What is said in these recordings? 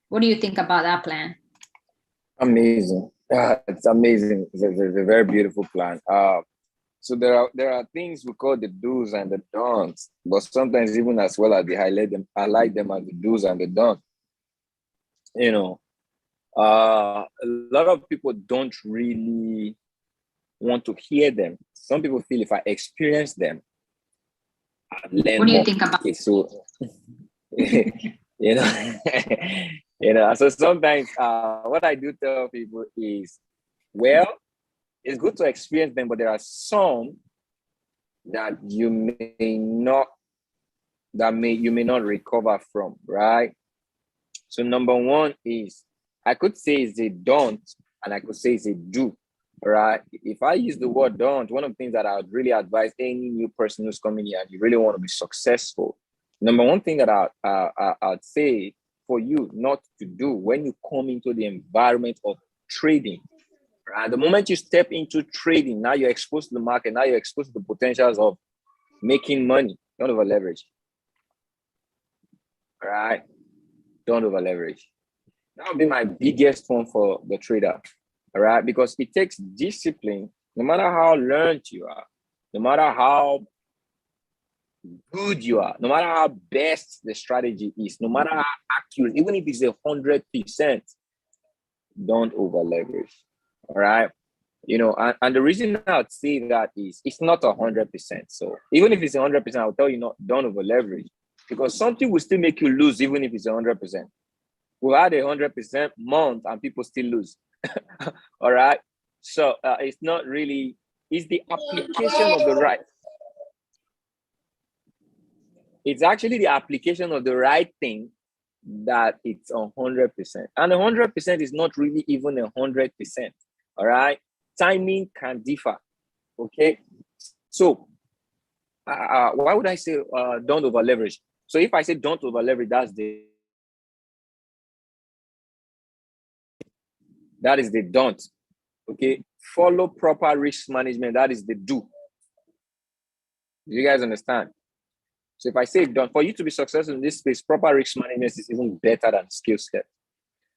What do you think about that plan? Amazing. It's amazing. It's a very beautiful plan. So there are things we call the do's and the don'ts, but sometimes even as well as they highlight them as the do's and the don'ts. You know, a lot of people don't really want to hear them. Some people feel if I experience them, I learn what do you more. think about? Okay, so you know, So sometimes what I do tell people is, well, it's good to experience them, but there are some that you may not recover from, right? So number one is, I could say it's a don't, and I could say it's a do, right? If I use the word don't, one of the things that I would really advise any new person who's coming here and you really want to be successful, number one thing that I'd say for you not to do when you come into the environment of trading, right? The moment you step into trading, now you're exposed to the market, now you're exposed to the potentials of making money. Don't over leverage, right? Don't over leverage. That would be my biggest one for the trader, all right? Because it takes discipline, no matter how learned you are, no matter how good you are, no matter how best the strategy is, no matter how accurate, even if it's 100%, don't over leverage, all right? And the reason I'd say that is it's not 100%. So even if it's 100%, I'll tell you don't over leverage, because something will still make you lose even if it's 100%. We've had 100% month and people still lose. All right. So it's not really, it's the application of the right. It's actually the application of the right thing that it's 100%. And 100% is not really even 100%. All right. Timing can differ. Okay. So why would I say don't over leverage? So if I say don't over leverage, that is the don't. Okay. Follow proper risk management. That is the do. Do you guys understand? So if I say don't, for you to be successful in this space, proper risk management is even better than skill set.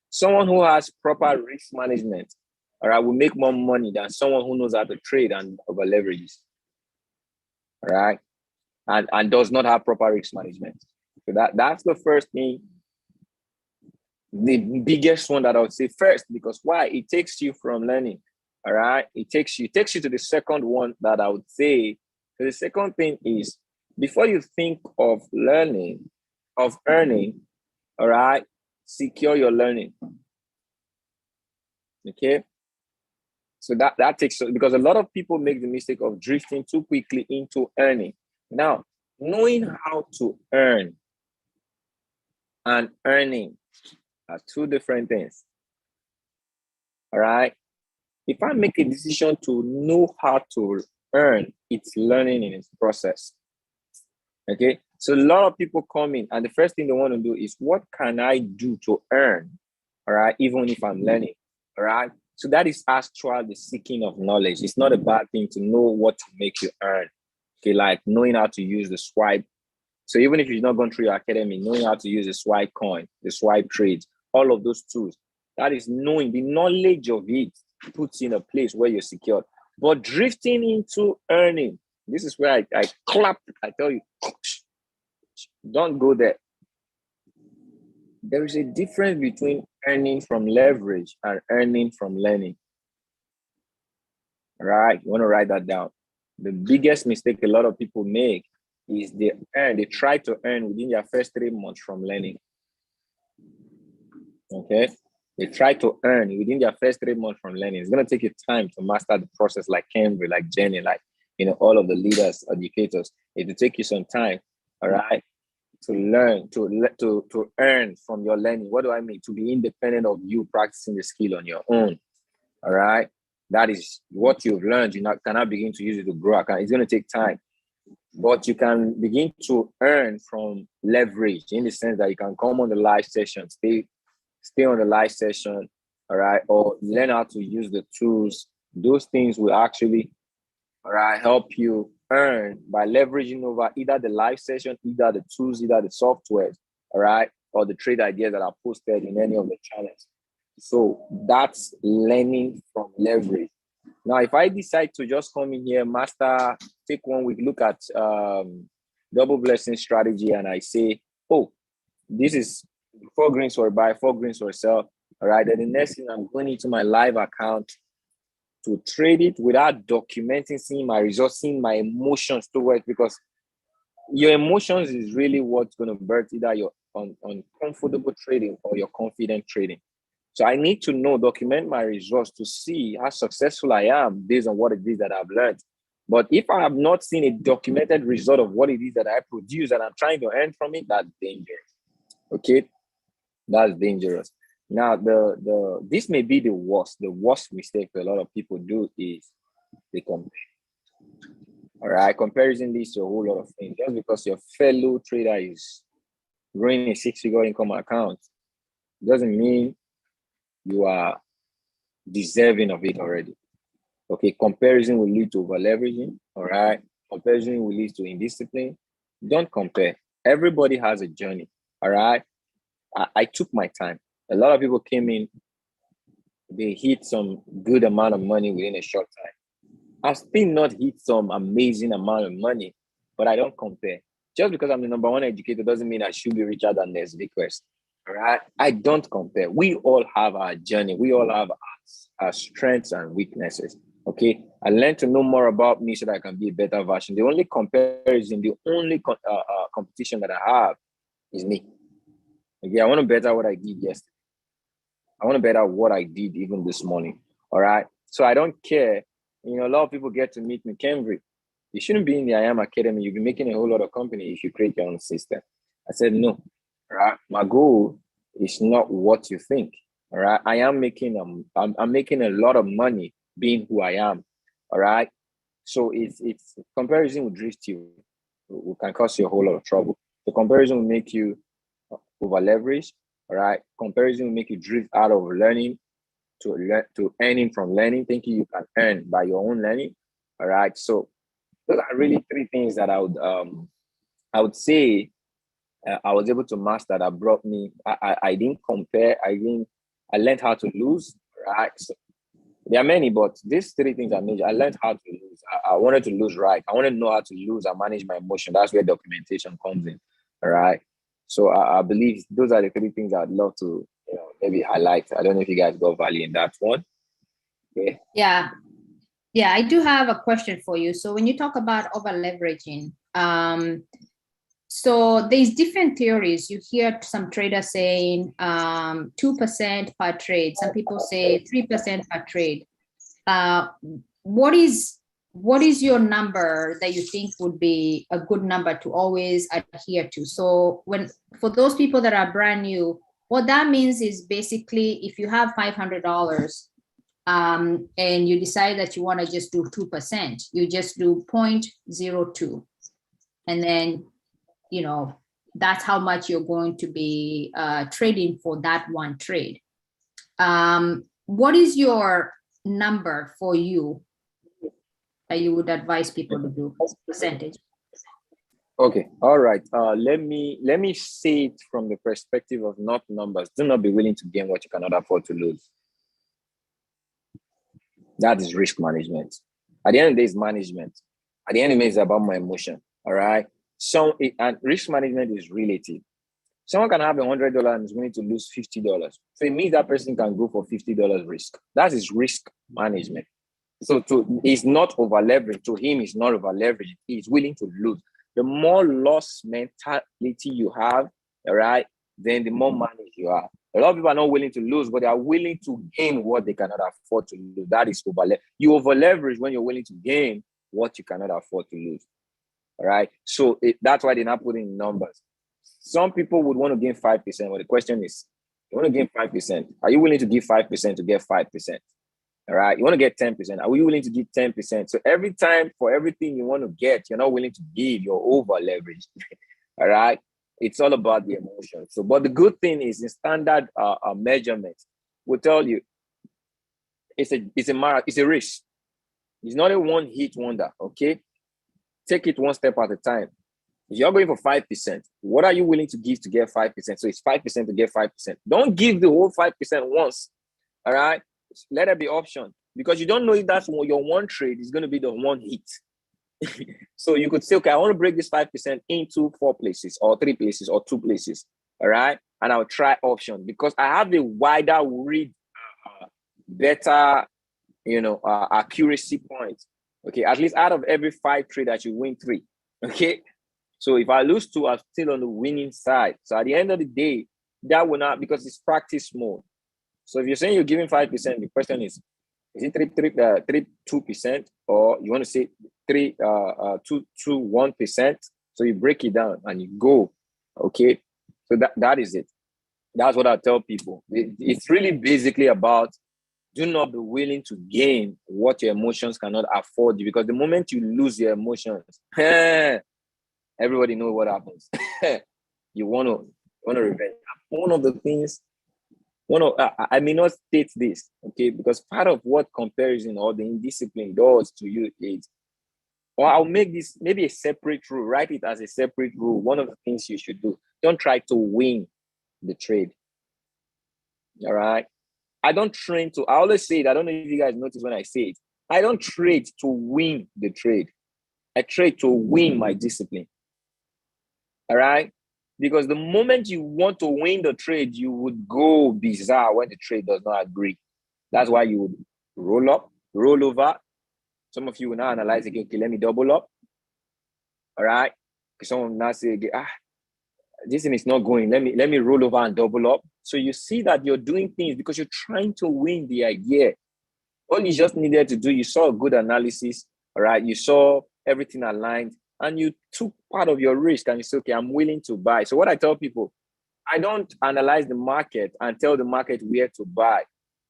Someone who has proper risk management, all right, will make more money than someone who knows how to trade and over leverages. All right. And does not have proper risk management. So that's the first thing. The biggest one that I would say first, because why? It takes you from learning. All right. It takes you to the second one that I would say. So the second thing is, before you think of learning, of earning, all right, secure your learning. Okay. So that takes, because a lot of people make the mistake of drifting too quickly into earning. Now, knowing how to earn and earning are two different things. All right. If I make a decision to know how to earn, it's learning in its process. Okay. So a lot of people come in and the first thing they want to do is, what can I do to earn? All right. Even if I'm learning. All right. So that is actually the seeking of knowledge. It's not a bad thing to know what to make you earn. Okay. Like knowing how to use the swipe. So even if you've not gone through your academy, knowing how to use the swipe coin, the swipe trades, all of those tools, that is knowing the knowledge of it puts you in a place where you're secured. But drifting into earning, this is where I clap. I tell you, don't go there. There is a difference between earning from leverage and earning from learning. All right, you want to write that down. The biggest mistake a lot of people make is they try to earn within their first 3 months from learning. Okay, they try to earn within their first 3 months from learning. It's going to take you time to master the process, like Cambridge, like Janey, like all of the leaders, educators. It will take you some time. All right, to learn, to earn from your learning. What do I mean? To be independent of you practicing the skill on your own. All right, that is what you've learned. You cannot begin to use it to grow. It's going to take time. But you can begin to earn from leverage in the sense that you can come on the live session, stay on the live session, all right, or learn how to use the tools. Those things will actually, all right, help you earn by leveraging over either the live session, either the tools, either the software, all right. or the trade ideas that are posted in any of the channels. So that's learning from leverage. Now, if I decide to just come in here, master, take 1 week, look at double blessing strategy, and I say, oh, this is 4 greens for a buy, 4 greens for a sell. All right. Then the next thing, I'm going into my live account to trade it without documenting, seeing my results, seeing my emotions towards, because your emotions is really what's going to birth either your uncomfortable trading or your confident trading. So I need to know, document my results to see how successful I am based on what it is that I've learned. But if I have not seen a documented result of what it is that I produce and I'm trying to earn from it, that's dangerous. Okay, that's dangerous. Now, this may be the worst mistake a lot of people do is they compare. All right, comparison leads to a whole lot of things. Just because your fellow trader is running a 6-figure income account doesn't mean you are deserving of it already. Okay, comparison will lead to over leveraging. All right, comparison will lead to indiscipline. Don't compare. Everybody has a journey. All right, I took my time. A lot of people came in, they hit some good amount of money within a short time. I've still not hit some amazing amount of money, but I don't compare. Just because I'm the #1 educator doesn't mean I should be richer than this request. All right, I don't compare. We all have our journey. We all have our strengths and weaknesses. Okay, I learned to know more about me so that I can be a better version. The only comparison, the only competition that I have is me. Okay, I want to better what I did yesterday. I want to better what I did even this morning. All right. So I don't care. You know, a lot of people get to meet me, Cambry. You shouldn't be in the I Am Academy. You'll be making a whole lot of company if you create your own system. I said, no. All right. My goal is not what you think. All right. I'm making a lot of money being who I am. All right. So it's comparison will drift you. It can cause you a whole lot of trouble. The comparison will make you over leverage. All right. Comparison will make you drift out of learning to earning from learning, thinking you can earn by your own learning. All right. So those are really 3 things that I would say I was able to master that brought me. I didn't compare. I learned how to lose. Right. So there are many, but these 3 things are major. I learned how to lose. I wanted to lose right. I wanted to know how to lose and manage my emotion. That's where documentation comes in. All right. So I believe those are the 3 things I'd love to, maybe highlight. I don't know if you guys got value in that one. Okay. Yeah, I do have a question for you. So when you talk about over leveraging, so there's different theories. You hear some traders saying 2% per trade. Some people say 3% per trade. What is your number that you think would be a good number to always adhere to? So for those people that are brand new, what that means is basically if you have $500 and you decide that you want to just do 2%, you just do 0.02. And then, that's how much you're going to be trading for that one trade. What is your number for you that you would advise people to do percentage? Okay, all right. Let me say it from the perspective of not numbers. Do not be willing to gain what you cannot afford to lose. That is risk management. At the end of the day, it's management. At the end of the day, it's about my emotion. All right. And risk management is relative. Someone can have $100 and is willing to lose $50. So it means that person can go for $50 risk. That is risk management. So he's not over leveraged. To him, he's not over leveraged. He's willing to lose. The more loss mentality you have, all right, then the more money you have. A lot of people are not willing to lose, but they are willing to gain what they cannot afford to lose. That is over leverage. You over leverage when you're willing to gain what you cannot afford to lose. All right. So that's why they're not putting numbers. Some people would want to gain 5%, but the question is, you want to gain 5%. Are you willing to give 5% to get 5%? All right. You want to get 10%. Are you willing to give 10%? So every time for everything you want to get, you're not willing to give, you're over leveraged. All right. It's all about the emotion. So, but the good thing is in standard measurements, will tell you it's a race. It's not a one hit wonder. Okay. Take it one step at a time. If you're going for 5%, what are you willing to give to get 5%? So it's 5% to get 5%. Don't give the whole 5% once. All right. Let it be option, because you don't know if that's your one trade is going to be the one hit. So you could say, okay, I want to break this 5% into 4 places or 3 places or 2 places. All right. And I'll try option because I have a wider read, better, accuracy point. Okay. At least out of every 5 trade that you win 3. Okay. So if I lose 2, I'm still on the winning side. So at the end of the day, that will not, because it's practice mode. So if you're saying you're giving 5%, the question is it 2%, or you want to say 1%? So you break it down and you go. Okay. So that is it. That's what I tell people. It's really basically about do not be willing to gain what your emotions cannot afford you, because the moment you lose your emotions, everybody knows what happens. You want to revenge. One of the things, I may not state this, okay, because part of what comparison or the indiscipline does to you is, or I'll make this maybe a separate rule, write it as a separate rule. One of the things you should do, don't try to win the trade. All right. I don't train to, I always say it, I don't know if you guys notice when I say it, I don't trade to win the trade. I trade to win my discipline. All right. Because the moment you want to win the trade, you would go bizarre when the trade does not agree. That's why you would roll up, roll over. Some of you will now analyze again, okay, let me double up. All right. Because some will now say, this thing is not going. Let me roll over and double up. So you see that you're doing things because you're trying to win the idea. All you just needed to do, you saw a good analysis, all right? You saw everything aligned, and you took part of your risk and you said, okay, I'm willing to buy. So what I tell people, I don't analyze the market and tell the market where to buy,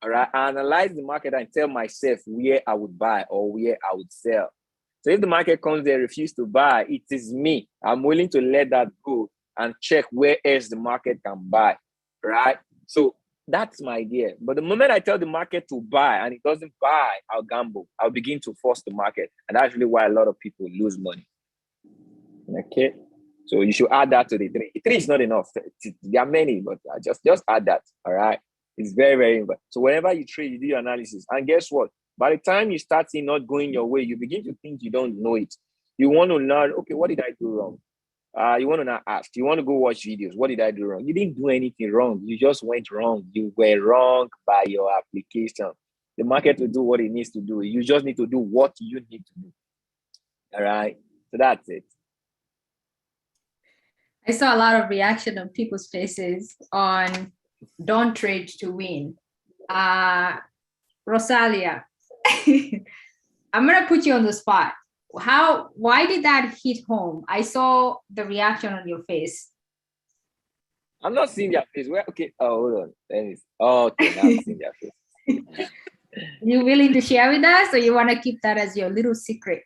all right? I analyze the market and tell myself where I would buy or where I would sell. So if the market comes there, refuse to buy, it is me. I'm willing to let that go and check where else the market can buy, right? So that's my idea. But the moment I tell the market to buy and it doesn't buy, I'll gamble. I'll begin to force the market. And that's really why a lot of people lose money. Okay. So you should add that to the 3. 3 is not enough. There are many, but just add that. All right. It's very, very important. So whenever you trade, you do your analysis. And guess what? By the time you start seeing not going your way, you begin to think you don't know it. You want to learn, okay, what did I do wrong? You want to not ask. You want to go watch videos. What did I do wrong? You didn't do anything wrong. You just went wrong. You were wrong by your application. The market will do what it needs to do. You just need to do what you need to do. All right. So that's it. I saw a lot of reaction on people's faces on don't trade to win. Rosalia, I'm going to put you on the spot. Why did that hit home? I saw the reaction on your face. I'm not seeing their face. Okay. Oh, hold on. Okay, now I'm seeing their face. You willing to share with us, or you want to keep that as your little secret?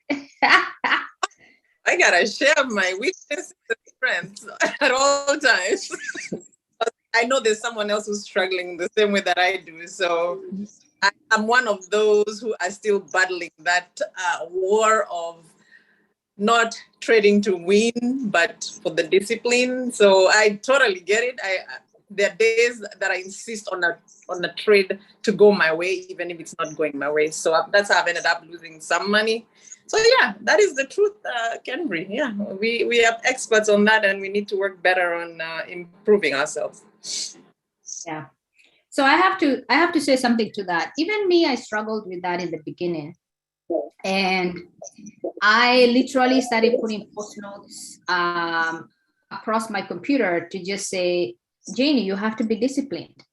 I gotta share my weaknesses with friends at all times. I know there's someone else who's struggling the same way that I do. So I'm one of those who are still battling that war of not trading to win, but for the discipline. So I totally get it. There are days that I insist on a trade to go my way, even if it's not going my way. So that's how I've ended up losing some money. So yeah, that is the truth, Kenbury. Yeah, we have experts on that, and we need to work better on improving ourselves. Yeah. So I have to say something to that. Even me, I struggled with that in the beginning. And I literally started putting post notes across my computer to just say, Janey, you have to be disciplined.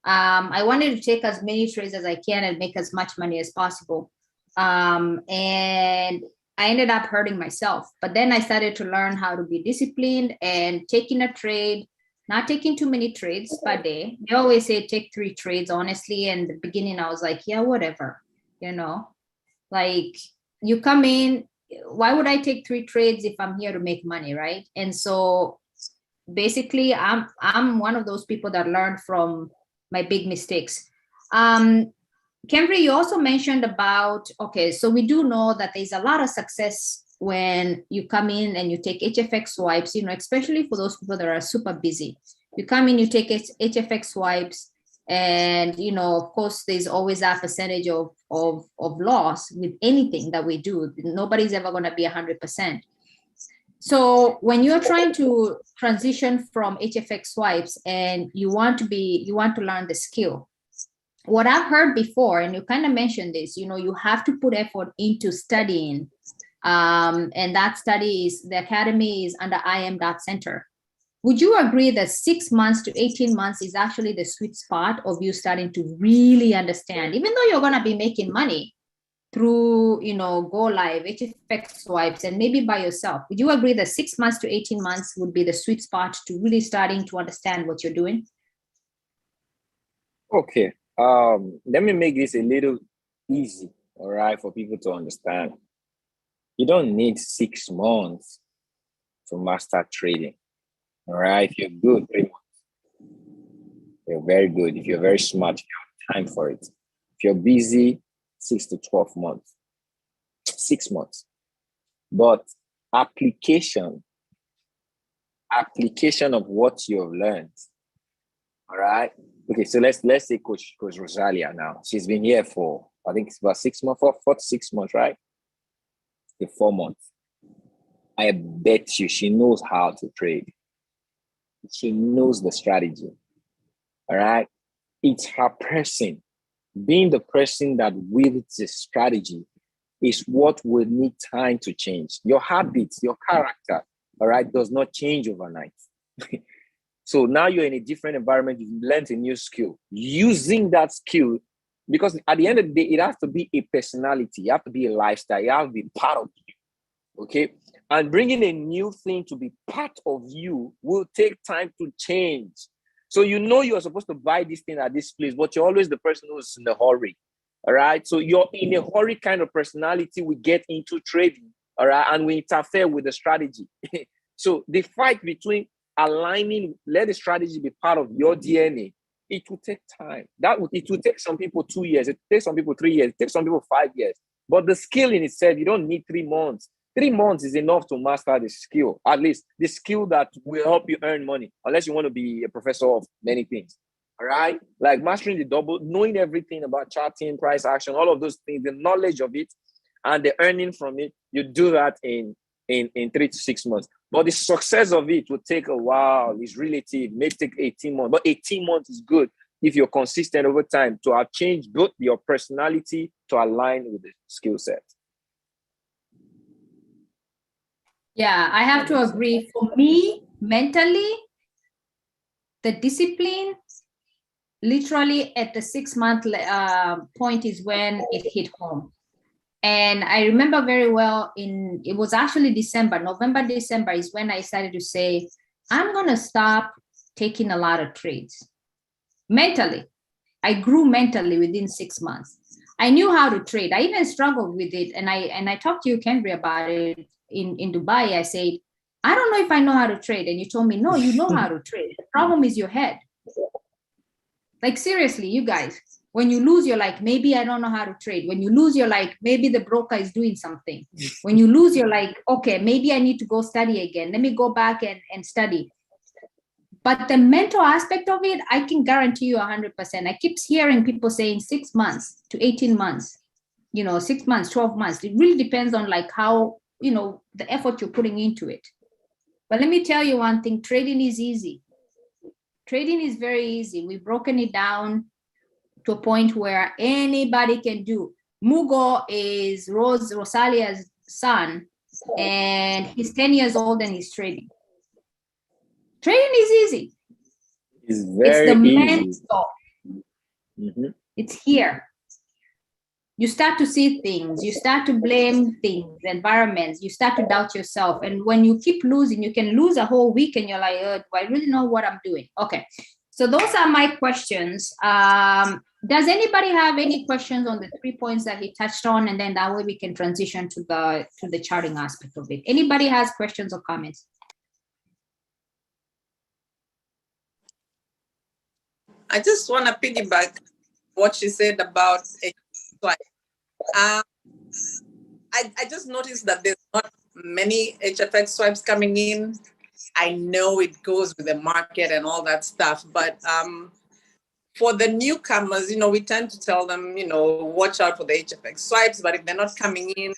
I wanted to take as many trades as I can and make as much money as possible. And I ended up hurting myself. But then I started to learn how to be disciplined and taking a trade, not taking too many trades per day. They always say take 3 trades, honestly. And the beginning, I was like, yeah, whatever, like you come in, why would I take 3 trades if I'm here to make money, right? And so basically, I'm one of those people that learned from my big mistakes. Kenbury, you also mentioned about, okay, so we do know that there's a lot of success when you come in and you take HFX swipes, you know, especially for those people that are super busy. You come in, you take HFX swipes, and, you know, of course, there's always a percentage of loss with anything that we do. Nobody's ever going to be 100%. So when you're trying to transition from HFX swipes and you want to learn the skill, what I've heard before, and you kind of mentioned this, you know, you have to put effort into studying. And that study is, the academy is under im.center. Would you agree that 6 months to 18 months is actually the sweet spot of you starting to really understand, even though you're going to be making money through, you know, go live, HFX swipes, and maybe by yourself? Would you agree that 6 months to 18 months would be the sweet spot to really starting to understand what you're doing? Okay. Let me make this a little easy, all right, for people to understand. You don't need 6 months to master trading, all right? If you're good, 3 months. You're very good. If you're very smart, you have time for it. If you're busy, 6 to 12 months, 6 months. But application of what you've learned, all right? Okay, so let's say Coach Rosalia now. She's been here for, I think it's about 6 months, 4 to 6 months, right? 4 months. I bet you she knows how to trade. She knows the strategy. All right. It's her person. Being the person that wields the strategy is what will need time to change. Your habits, your character, all right, does not change overnight. So now you're in a different environment. You've learned a new skill. Using that skill, because at the end of the day, it has to be a personality. You have to be a lifestyle. You have to be part of you. Okay. And bringing a new thing to be part of you will take time to change. So you know you're supposed to buy this thing at this place, but you're always the person who's in a hurry. All right. So you're in a hurry kind of personality. We get into trading. All right. And we interfere with the strategy. So the fight between aligning, let the strategy be part of your DNA. It will take time. It will take some people 2 years. It takes some people 3 years. It takes some people 5 years. But the skill in itself, you don't need 3 months. 3 months is enough to master the skill, at least the skill that will help you earn money, unless you want to be a professor of many things. All right. Like mastering the double, knowing everything about charting, price action, all of those things, the knowledge of it and the earning from it, you do that in 3 to 6 months. But the success of it will take a while. It's relative. It may take 18 months, but 18 months is good if you're consistent over time to have changed both your personality to align with the skill set. Yeah, I have to agree. For me, mentally, the discipline, literally at the 6 month point is when it hit home. And I remember very well, it was actually December, November, December is when I started to say, I'm going to stop taking a lot of trades. Mentally, I grew mentally within 6 months. I knew how to trade. I even struggled with it. And I talked to you, Kendry, about it in Dubai. I said, I don't know if I know how to trade. And you told me, no, you know how to trade. The problem is your head. Like, seriously, you guys, when you lose, you're like, maybe I don't know how to trade. When you lose, you're like, maybe the broker is doing something. When you lose, you're like, okay, maybe I need to go study again. Let me go back and study. But the mental aspect of it, I can guarantee you 100%. I keep hearing people saying 6 months to 18 months, 6 months, 12 months. It really depends on like how, the effort you're putting into it. But let me tell you one thing, trading is easy. Trading is very easy. We've broken it down to a point where anybody can do. Mugo is Rosalia's son, and he's 10 years old and he's trading. Trading is easy. It's very easy. Mm-hmm. It's here. You start to see things. You start to blame things, environments. You start to doubt yourself. And when you keep losing, you can lose a whole week and you're like, do I really know what I'm doing? Okay. So those are my questions. Does anybody have any questions on the 3 points that he touched on? And then that way we can transition to the charting aspect of it. Anybody has questions or comments? I just want to piggyback what she said about a swipe. I just noticed that there's not many HFX swipes coming in. I know it goes with the market and all that stuff, but for the newcomers, we tend to tell them, watch out for the HFX swipes, but if they're not coming in,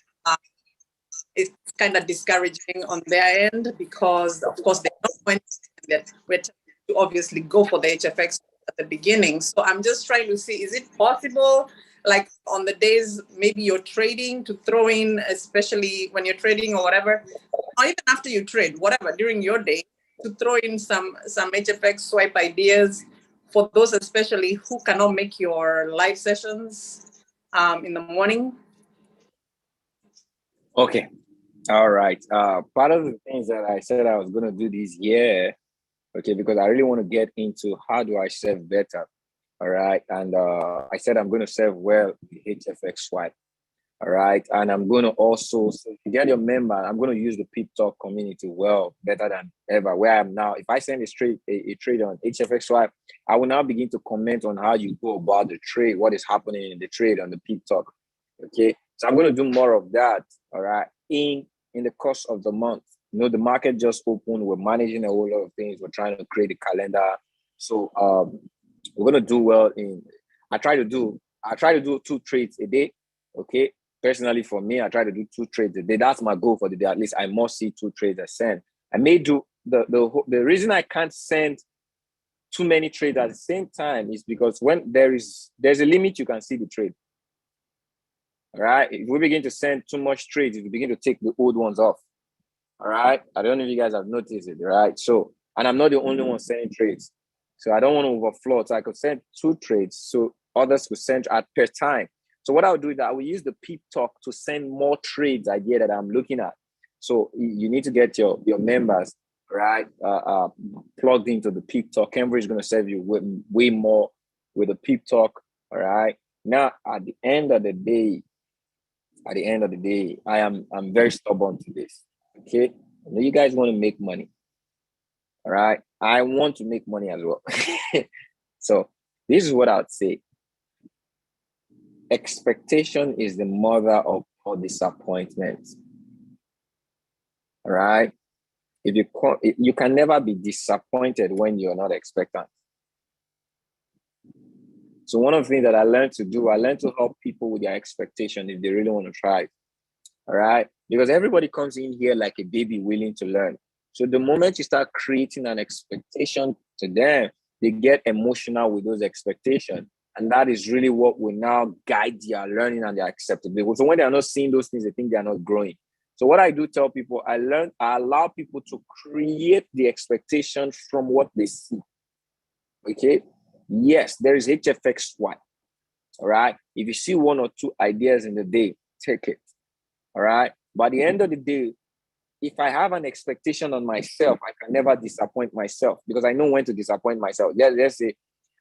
it's kind of discouraging on their end because, of course, they don't want that we're to obviously go for the HFX at the beginning. So I'm just trying to see, is it possible, like on the days maybe you're trading, to throw in, especially when you're trading or whatever, or even after you trade, whatever, during your day, to throw in some HFX swipe ideas for those especially who cannot make your live sessions in the morning? Okay. All right. Part of the things that I said I was going to do this year, okay, because I really want to get into how do I serve better. All right. And I said I'm going to serve well with HFX swipe. All right. And I'm going to also, so to get your member, I'm going to use the Pip Talk community well, better than ever. Where I'm now, if I send a trade on HFX swipe, I will now begin to comment on how you go about the trade, what is happening in the trade on the Pip Talk. Okay. So I'm going to do more of that. All right. In the course of the month. The market just opened. We're managing a whole lot of things. We're trying to create a calendar. So we're going to do well I try to do 2 trades a day. Okay. Personally, for me, I try to do 2 trades a day. That's my goal for the day. At least I must see 2 trades I send. I may do the reason I can't send too many trades at the same time is because when there's a limit, you can see the trade. All right. If we begin to send too much trades, we begin to take the old ones off. All right. I don't know if you guys have noticed it. Right. So, and I'm not the only one sending trades. So I don't want to overflow. So I could send 2 trades so others could send at per time. So what I'll do is that I will use the Pip Talk to send more trades idea that I'm looking at. So you need to get your members, right, plugged into the Pip Talk. Cambridge is going to serve you way more with the Pip Talk. All right. Now, at the end of the day, I'm very stubborn to this. Okay. I know you guys want to make money. All right. I want to make money as well. So this is what I would say. Expectation is the mother of all disappointment. All right. You can never be disappointed when you're not expectant. So one of the things that I learned to help people with their expectation if they really want to try. All right. Because everybody comes in here like a baby willing to learn. So the moment you start creating an expectation to them, they get emotional with those expectations. And that is really what will now guide their learning and their acceptability. So when they are not seeing those things, they think they are not growing. So what I do tell people, I allow people to create the expectation from what they see. Okay. Yes, there is HFX swipe. All right. If you see 1 or 2 ideas in the day, take it. All right. By the end of the day, if I have an expectation on myself, I can never disappoint myself because I know when to disappoint myself. Let's say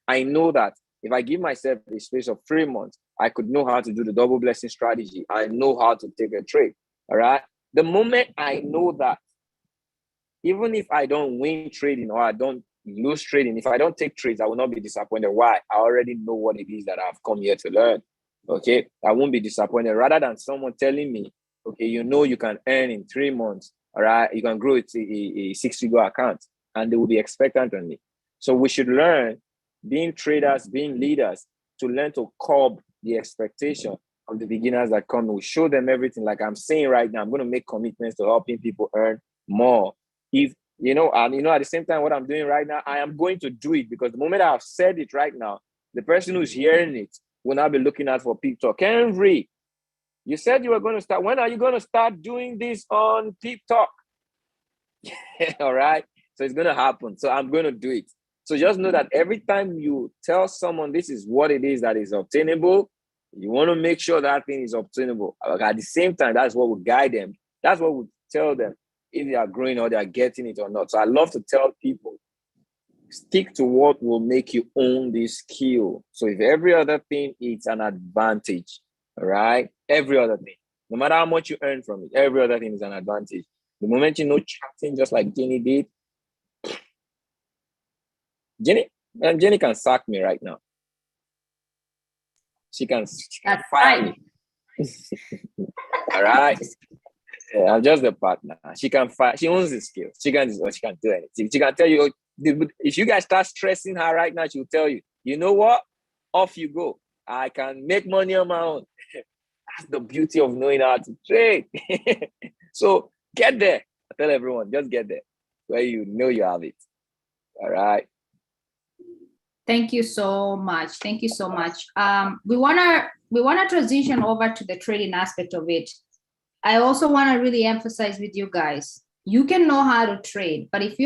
I know that if I give myself a space of 3 months, I could know how to do the double blessing strategy. I know how to take a trade. All right. The moment I know that, even if I don't win trading or I don't lose trading, if I don't take trades, I will not be disappointed. Why? I already know what it is that I've come here to learn. Okay. I won't be disappointed rather than someone telling me, okay, you can earn in 3 months. All right. You can grow it to a 6-figure account and they will be expectant on me. So we should learn, being traders, being leaders, to learn to curb the expectation of the beginners that come. We show them everything. Like I'm saying right now, I'm going to make commitments to helping people earn more. If at the same time, what I'm doing right now, I am going to do it because the moment I've said it right now, the person who's hearing it will now be looking out for Pip Talk. Henry, you said you were going to start. When are you going to start doing this on Pip Talk? All right. So it's going to happen. So I'm going to do it. So just know that every time you tell someone this is what it is that is obtainable, you want to make sure that thing is obtainable. At the same time, that's what will guide them. That's what will tell them if they are growing or they are getting it or not. So I love to tell people, stick to what will make you own this skill. So if every other thing is an advantage, all right? Every other thing, no matter how much you earn from it, every other thing is an advantage. The moment you know chatting, just like Janey did, Janey can sack me right now. She can fire me. All right. Yeah, I'm just the partner. She can fight. She owns the skills. She can do anything. She can tell you, if you guys start stressing her right now, she'll tell you, you know what? Off you go. I can make money on my own. That's the beauty of knowing how to trade. So get there. I tell everyone, just get there where you know you have it. All right. Thank you so much. Thank you so much. We wanna transition over to the trading aspect of it. I also want to really emphasize with you guys, you can know how to trade, but if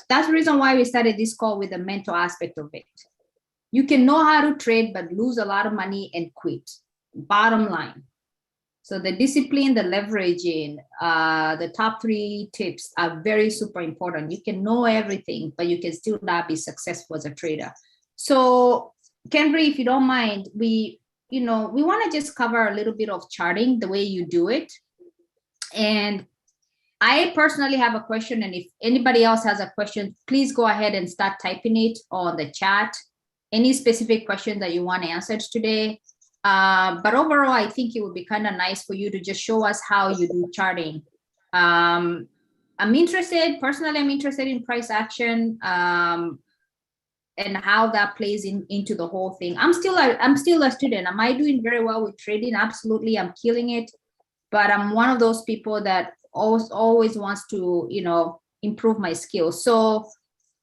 that's the reason why we started this call with the mental aspect of it. You can know how to trade, but lose a lot of money and quit. Bottom line. So the discipline, the leveraging, the top 3 tips are very super important. You can know everything, but you can still not be successful as a trader. So Kendry, if you don't mind, we want to just cover a little bit of charting, the way you do it. And I personally have a question, and if anybody else has a question, please go ahead and start typing it on the chat. Any specific question that you want answered today. But overall, I think it would be kind of nice for you to just show us how you do charting. I'm interested in price action and how that plays into the whole thing. I'm still a student. Am I doing very well with trading? Absolutely, I'm killing it. But I'm one of those people that always wants to, improve my skills. So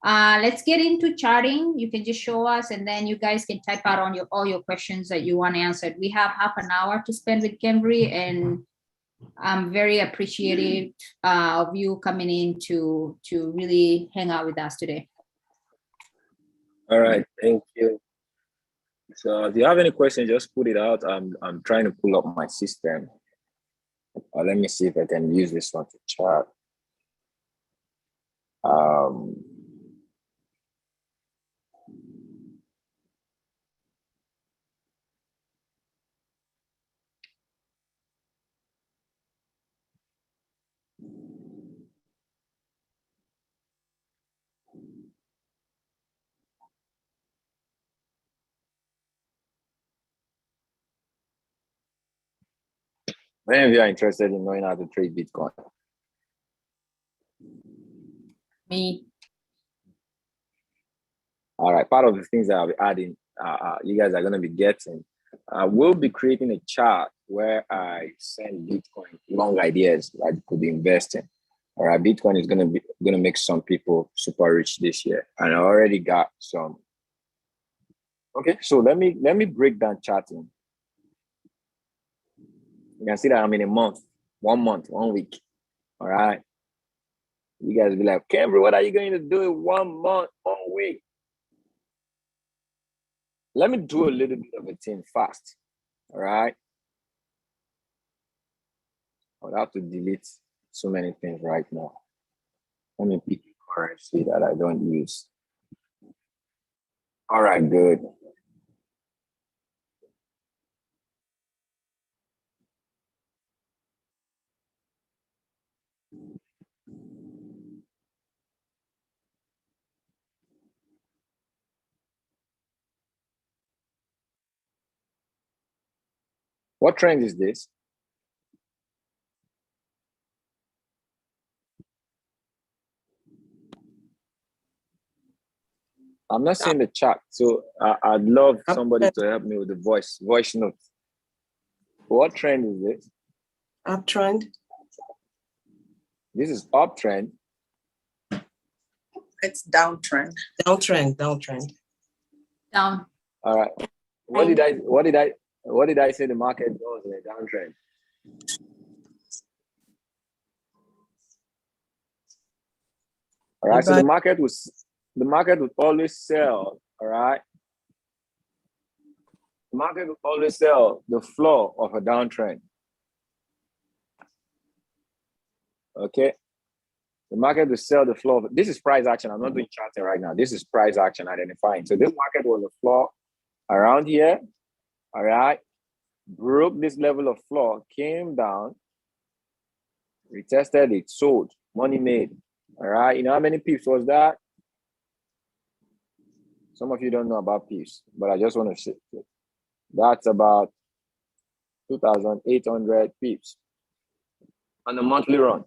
let's get into charting. You can just show us, and then you guys can type out on all your questions that you want answered. We have half an hour to spend with Kendry, and I'm very appreciative of you coming in to really hang out with us today. All right, thank you. So if you have any questions, just put it out. I'm trying to pull up my system. Let me see if I can use this one to chart. Many of you are interested in knowing how to trade Bitcoin. Me. All right, part of the things that I'll be adding, you guys are going to be getting, we'll be creating a chart where I send Bitcoin long ideas that you could invest in. All right, Bitcoin is going to make some people super rich this year, and I already got some. Okay, so let me break down charting. You can see that I'm in a month, 1 month, 1 week. All right. You guys be like, Kendry, what are you going to do in 1 month, 1 week? Let me do a little bit of a thing fast. All right. I would have to delete so many things right now. Let me pick a currency that I don't use. All right, good. What trend is this? I'm not seeing the chat, so I'd love somebody to help me with the voice notes. What trend is this? Uptrend. This is uptrend. It's downtrend. Downtrend. Down. All right. What did I say the market goes in a downtrend? All right. So the market would always sell. All right. The market would always sell the floor of a downtrend. Okay. The market will sell the floor. This is price action. I'm not doing charting right now. This is price action identifying. So this market was the floor around here. All right. Broke this level of floor, came down, retested it, sold, money made. All right. You know how many pips was that? Some of you don't know about pips, but I just want to say that's about 2,800 pips. on the monthly run.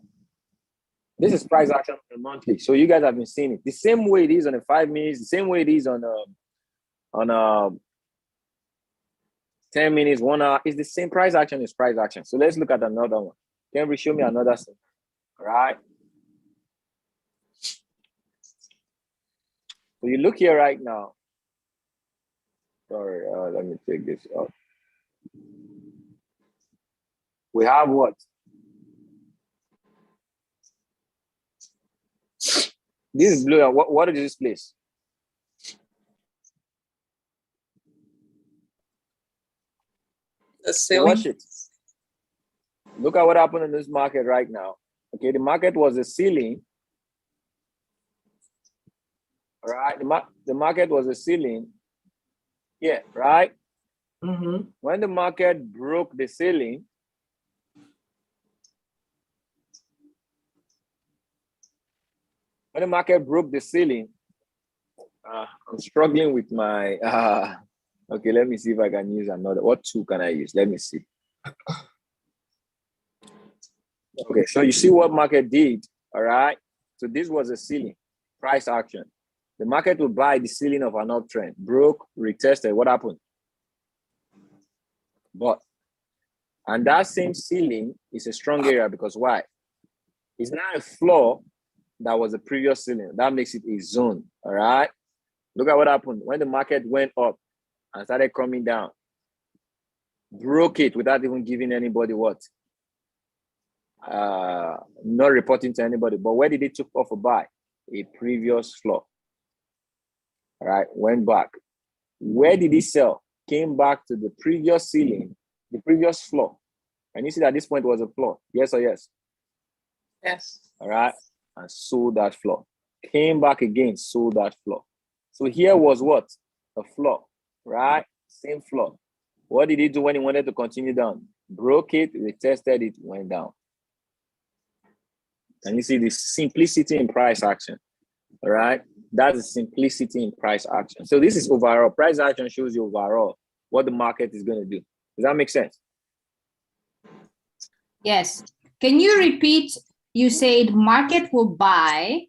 This is price action on the monthly. So you guys have been seeing it. The same way it is on the 5 minutes, the same way it is on 10 minutes, 1 hour. It's the same price action is price action. So let's look at another one. Can we show me another thing? All right. So you look here right now. Sorry, let me take this out. We have what? This is blue. What is this place? The ceiling. Watch it. Look at what happened in this market right now. Okay, the market was a ceiling. All right, the market was a ceiling. Yeah, right? Mm-hmm. When the market broke the ceiling, I'm struggling with my, okay, let me see if I can use another. What tool can I use? Let me see. Okay, so you see what market did, all right? So this was a ceiling, price action. The market will buy the ceiling of an uptrend, broke, retested, what happened? But, and that same ceiling is a strong area because why? It's not a floor that was the previous ceiling. That makes it a zone, all right? Look at what happened. When the market went up and started coming down, broke it without even giving anybody what? Not reporting to anybody. But where did it took off a buy? A previous floor. All right, went back. Where did it sell? Came back to the previous ceiling, the previous floor. And you see that this point was a floor. Yes or yes? Yes. All right, and sold that floor. Came back again, sold that floor. So here was what? A floor, right? Same floor. What did he do when he wanted to continue down? Broke it, retested it, went down. And you see the simplicity in price action, all right? That's the simplicity in price action. So this is overall. Price action shows you overall what the market is going to do. Does that make sense? Yes. Can you repeat? You said market will buy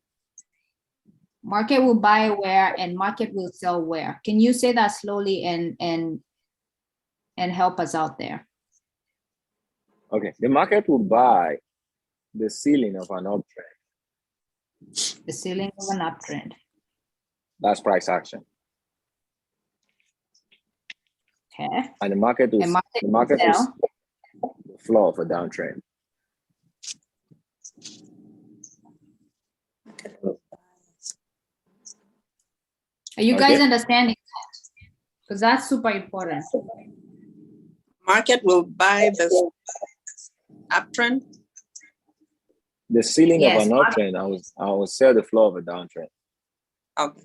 where and market will sell where. Can you say that slowly and help us out there? Okay, the market will buy the ceiling of an uptrend. The ceiling of an uptrend. That's price action. Okay. And the market will sell the floor of a downtrend. Are you guys understanding that? Because that's super important. Market will buy the uptrend. The ceiling of an uptrend, I will sell the floor of a downtrend. Okay.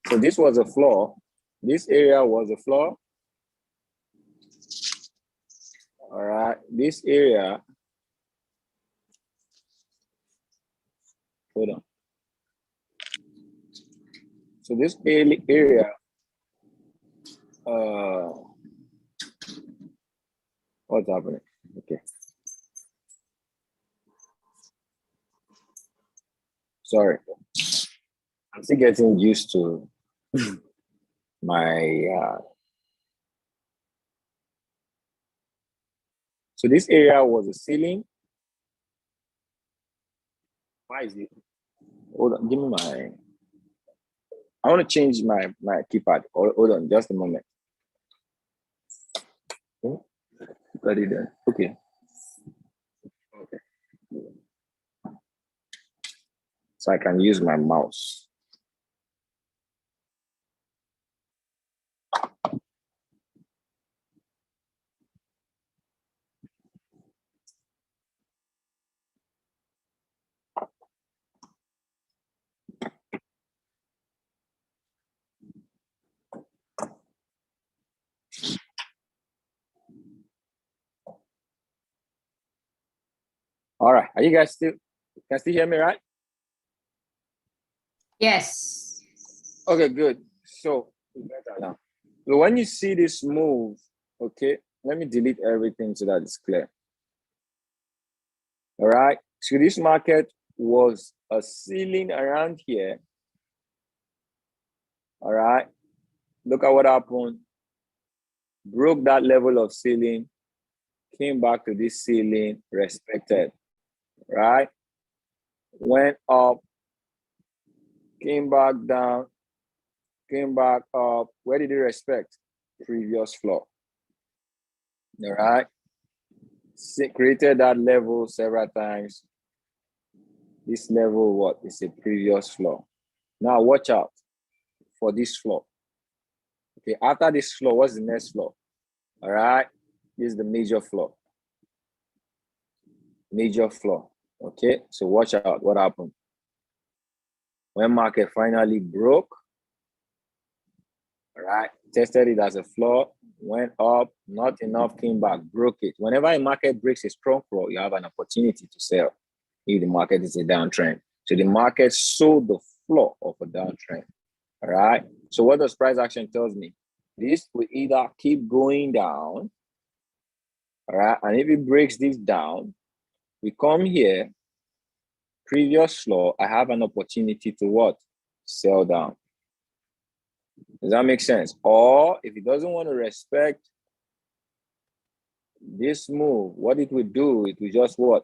So this was a floor. This area was a floor. All right. This area. Hold on. So this area. What's happening? Okay. Sorry. I'm still getting used to my so this area was a ceiling. Why is it? Hold on, give me my. I want to change my keypad. Hold on, just a moment. Got it done. Okay. Okay. So I can use my mouse. All right. Are you guys still hear me, right? Yes. Okay, good. So better now. So when you see this move, okay, let me delete everything so that it's clear. All right. So this market was a ceiling around here. All right. Look at what happened. Broke that level of ceiling, came back to this ceiling, respected. Right. Went up, came back down, came back up. Where did it respect? Previous floor. All right. Created that level several times. This level, what is a previous floor? Now watch out for this floor. Okay, after this floor, what's the next floor? All right, this is the major floor. Major floor. Okay, so watch out what happened. When market finally broke, all right, tested it as a floor, went up, not enough, came back, broke it. Whenever a market breaks a strong floor, you have an opportunity to sell if the market is a downtrend. So the market sold the floor of a downtrend. All right. So what does price action tells me? This will either keep going down. All right. And if it breaks this down, we come here, previous floor, I have an opportunity to what? Sell down. Does that make sense? Or if it doesn't want to respect this move, what it will do, it will just what?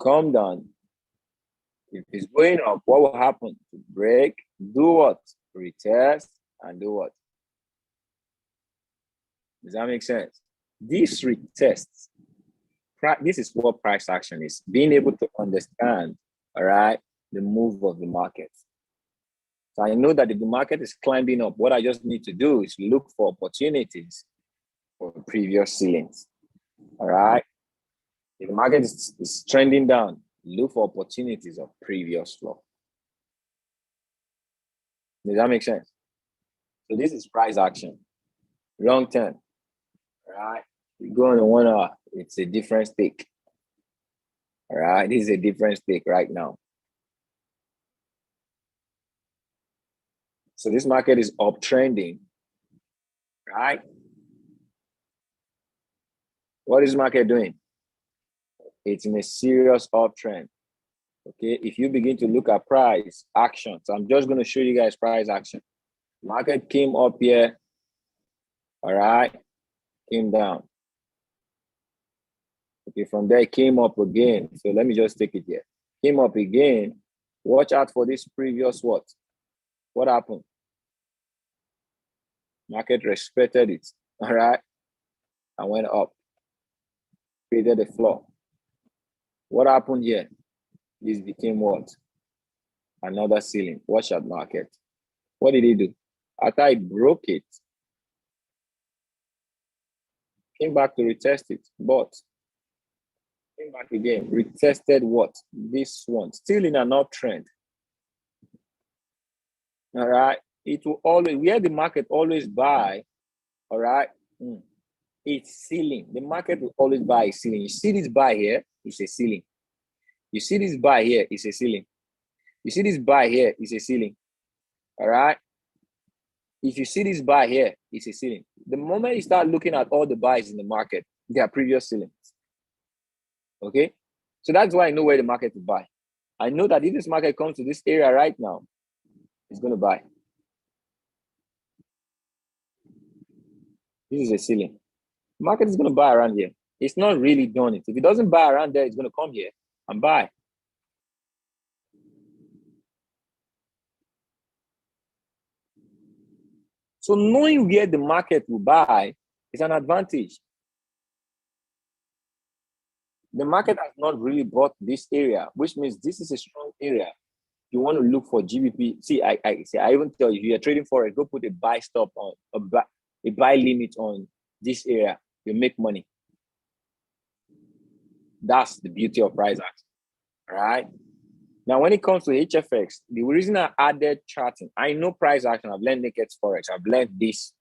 Come down. If it's going up, what will happen? Break, do what? Retest, and do what? Does that make sense? These retests, this is what price action is. Being able to understand, all right, the move of the market. So I know that if the market is climbing up, what I just need to do is look for opportunities for previous ceilings. All right. If the market is trending down, look for opportunities of previous floor. Does that make sense? So this is price action. Long term. All right. We go on 1 hour. It's a different stake. All right. This is a different stake right now. So this market is uptrending, right? What is market doing? It's in a serious uptrend. Okay, if you begin to look at price action, so I'm just going to show you guys price action. Market came up here, all right, came down. Okay, from there it came up again. So let me just take it here. Came up again. Watch out for this previous what? What happened? Market respected it, all right, and went up. Created a floor. What happened here? This became what? Another ceiling. Watch out, market. What did it do? After I broke it, came back to retest it, but came back again, retested what? This one, still in an uptrend. All right. It will always, where the market always buy, all right, it's ceiling. The market will always buy a ceiling. You see this buy here, it's a ceiling. You see this buy here, it's a ceiling. You see this buy here, it's a ceiling. All right. If you see this buy here, it's a ceiling. The moment you start looking at all the buys in the market, they are previous ceilings. Okay. So that's why I know where the market to buy. I know that if this market comes to this area right now, it's going to buy. This is a ceiling. The market is going to buy around here. It's not really done it. If it doesn't buy around there, it's going to come here and buy. So knowing where the market will buy is an advantage. The market has not really bought this area, which means this is a strong area. You want to look for GBP. See, I even tell you, if you're trading Forex, go put a buy stop on, a buy limit on this area. You make money. That's the beauty of price action. All right. Now, when it comes to HFX, the reason I added charting, I know price action. I've learned naked Forex. I've learned this.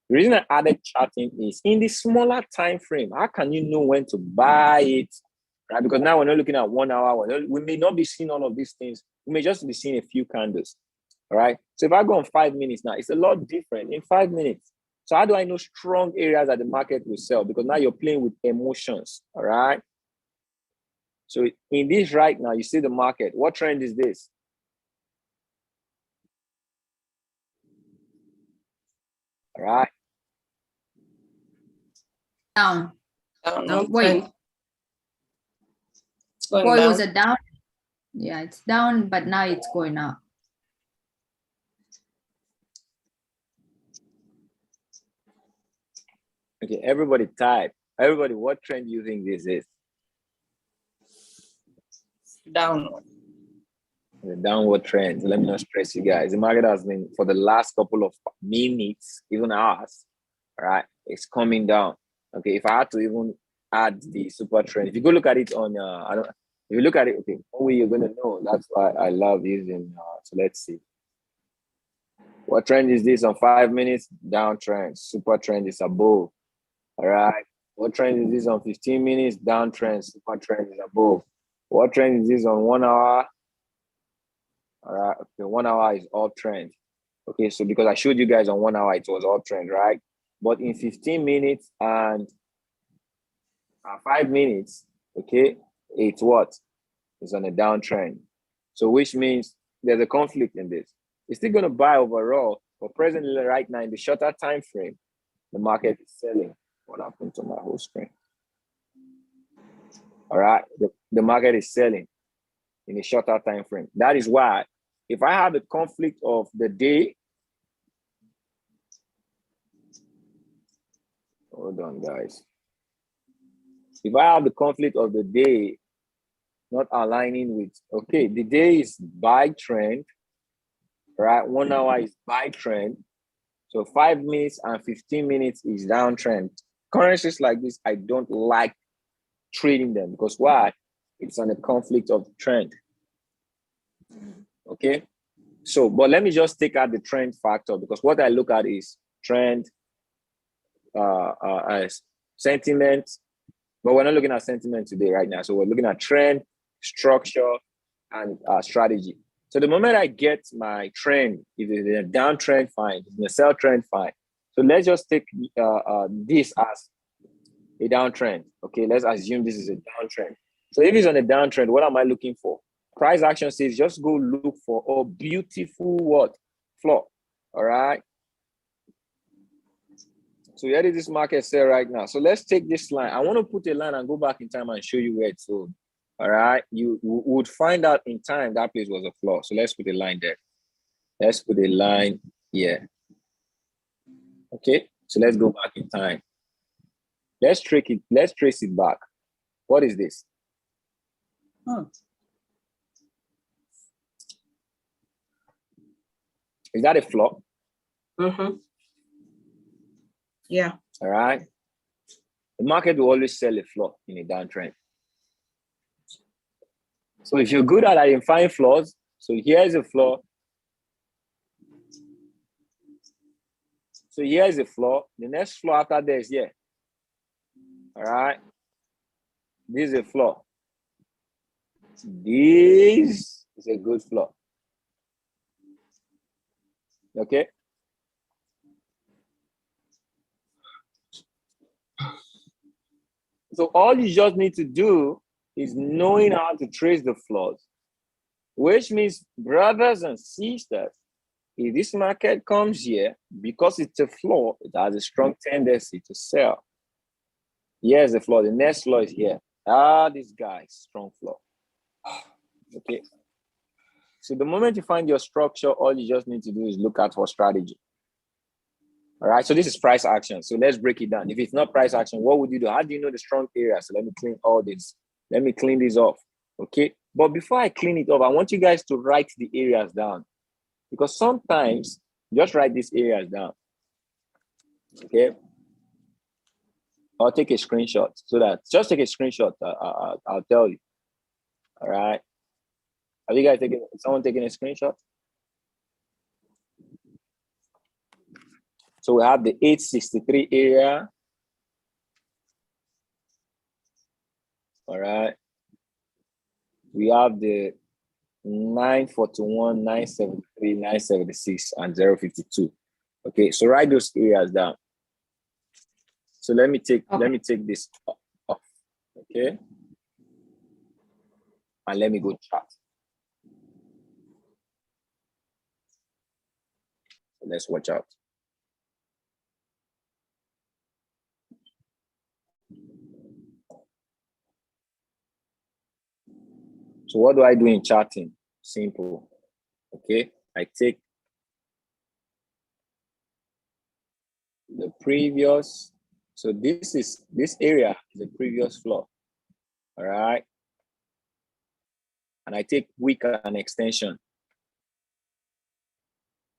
The reason I added charting is in the smaller time frame. How can you know when to buy it? Right? Because now we're not looking at 1 hour. We may not be seeing all of these things. We may just be seeing a few candles. All right. So if I go on 5 minutes now, it's a lot different in 5 minutes. So how do I know strong areas that the market will sell? Because now you're playing with emotions. All right. So in this right now, you see the market. What trend is this? All right. Down. No, Wait. it's going Boy, down. was it down? Yeah, it's down, but now it's going up. Okay, everybody type. Everybody, what trend do you think this is? Downward. The downward trend. Let me not stress you guys. The market has been, for the last couple of minutes, even hours, all right, it's coming down. Okay, if I had to even add the super trend, if you go look at it on, if you look at it, okay, one way you're going to know. That's why I love using, so let's see. What trend is this on 5 minutes? Downtrend. Super trend is above. All right. What trend is this on 15 minutes? Downtrend. Super trend is above. What trend is this on 1 hour? All right. Okay, 1 hour is uptrend. Okay, so because I showed you guys on 1 hour, it was uptrend, right? But in 15 minutes and 5 minutes, okay, it's what? It's on a downtrend. So which means there's a conflict in this. It's still going to buy overall, but presently right now in the shorter time frame, the market is selling. What happened to my whole screen? All right, the market is selling in a shorter time frame. That is why if I have a conflict of the day, hold on, guys. If I have the conflict of the day not aligning with, okay, the day is buy trend, right? 1 hour is buy trend. So 5 minutes and 15 minutes is downtrend. Currencies like this, I don't like trading them because why? It's on a conflict of trend. Okay. So, but let me just take out the trend factor because what I look at is trend, as sentiment, but we're not looking at sentiment today right now. So we're looking at trend, structure, and strategy. So the moment I get my trend, if it's in a downtrend, fine. If it's in a sell trend, fine. So let's just take this as a downtrend. Okay, let's assume this is a downtrend. So if it's on a downtrend, what am I looking for? Price action says just go look for a beautiful what? Floor. All right. So where did this market sell right now? So let's take this line. I want to put a line and go back in time and show you where it's sold. All right. You would find out in time that place was a floor. So let's put a line there. Let's put a line here. Okay. So let's go back in time. Let's trace it back. What is this? Is that a floor? Mm-hmm. Yeah. All right. The market will always sell a floor in a downtrend. So if you're good at identifying floors, so here's a floor. So here's a floor. The next floor after there is here. All right. This is a floor. This is a good floor. Okay. So all you just need to do is knowing how to trace the floors, which means, brothers and sisters, if this market comes here, because it's a floor, it has a strong tendency to sell. Here's the floor. The next floor is here. This guy is strong floor. Okay. So the moment you find your structure, all you just need to do is look at for strategy. All right. So this is price action. So let's break it down. If it's not price action, what would you do? How do you know the strong areas? So let me clean all this. Let me clean this off. Okay. But before I clean it off, I want you guys to write the areas down. Because sometimes, just write these areas down. Okay. I'll take a screenshot so that, just take a screenshot. I'll tell you. All right. Have you guys taken, someone taking a screenshot? So we have the 863 area. All right. We have the 941, 973, 976, and 052. Okay, so write those areas down. So let me take this off. Okay. and let me go chart. So let's watch out. So what do I do in charting? Simple. Okay, I take the previous. So this area is the previous floor. All right. And I take wick and extension.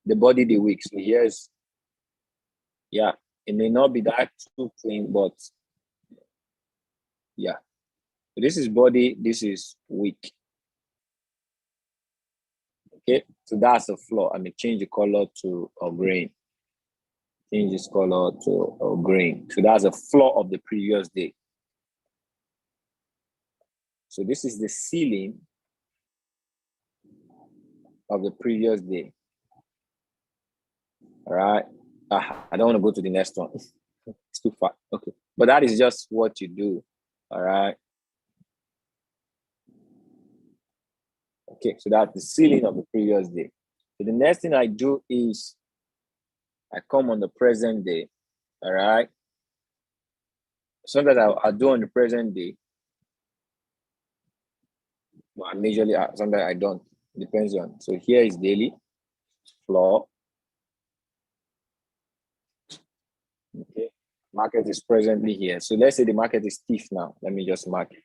The body, the wick. So here's, yeah, it may not be that too clean, but yeah. So this is body, this is wick. Okay, so that's the floor. I may change the color to a green. Change this color to a green. So that's the floor of the previous day. So this is the ceiling of the previous day. All right. I don't want to go to the next one. It's too far. Okay. But that is just what you do. All right. Okay. So that's the ceiling of the previous day. So the next thing I do is I come on the present day. All right. Sometimes I'll do on the present day. Well, I majorly, sometimes I don't. Depends on. So here is daily floor. Okay. Market is presently here. So let's say the market is stiff now. Let me just mark it.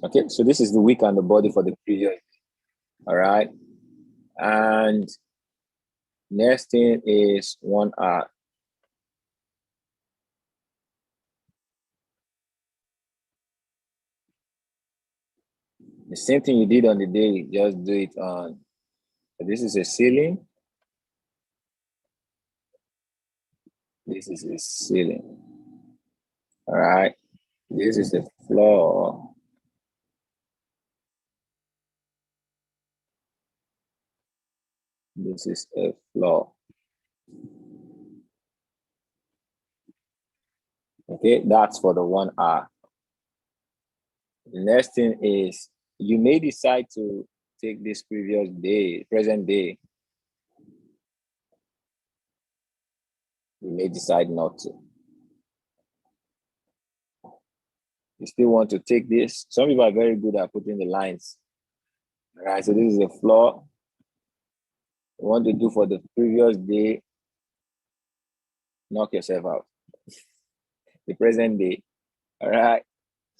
Okay, so this is the wick and the body for the previous. All right. And next thing is 1 hour. The same thing you did on the day, just do it on. So this is a ceiling. This is a ceiling. All right. This is the floor. This is a floor. Okay, that's for the 1 hour. The next thing is you may decide to take this previous day, present day. You may decide not to. You still want to take this. Some people are very good at putting the lines. All right, so this is the floor. You want to do for the previous day, knock yourself out. The present day. All right.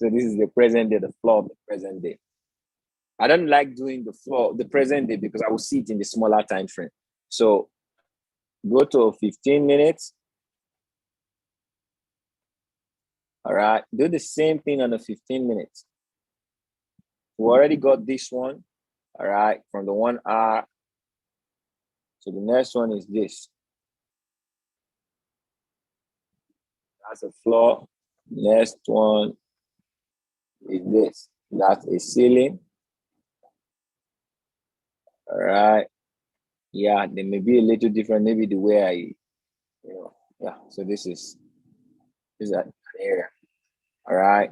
So this is the present day, the floor of the present day. I don't like doing the floor, the present day, because I will see it in the smaller time frame. So go to 15 minutes. All right. Do the same thing on the 15 minutes. We already got this one. All right. From the 1 hour. So the next one is this. That's a floor. Next one is this. That's a ceiling. All right. Yeah, they may be a little different. Maybe the way yeah. So this is an area. All right.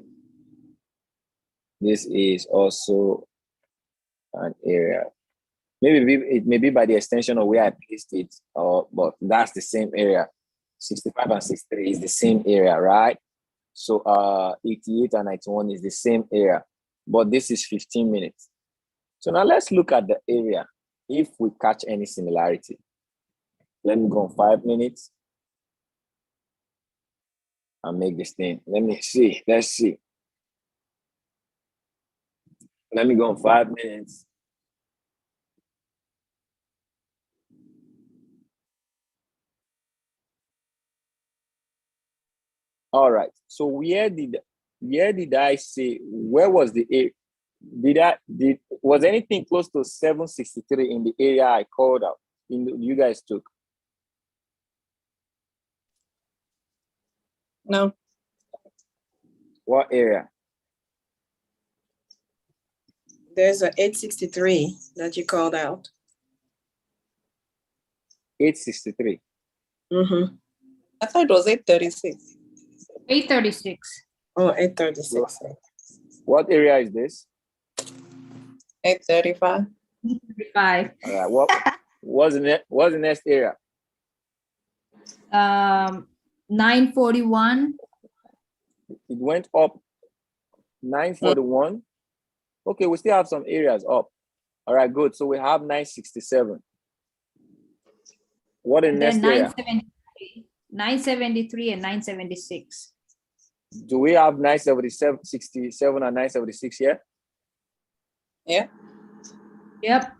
This is also an area. Maybe it may be by the extension of where I placed it, but that's the same area. 65 and 63 is the same area, right? So 88 and 91 is the same area, but this is 15 minutes. So now let's look at the area if we catch any similarity. Let me go on 5 minutes and make this thing. Let me see. Let's see. Let me go on 5 minutes. All right. So where did I say, where was the area? Was anything close to 763 in the area I called out? You guys took? No. What area? There's a 863 that you called out. 863. I thought it was 836. 836. Oh, 836. What area is this? 835. 835. All right. What's the next area? 941. It went up 941. Okay, we still have some areas up. All right, good. So we have 967. What in next area? 973 and 976. Do we have 977, 67 and 976 here? Yeah. Yep.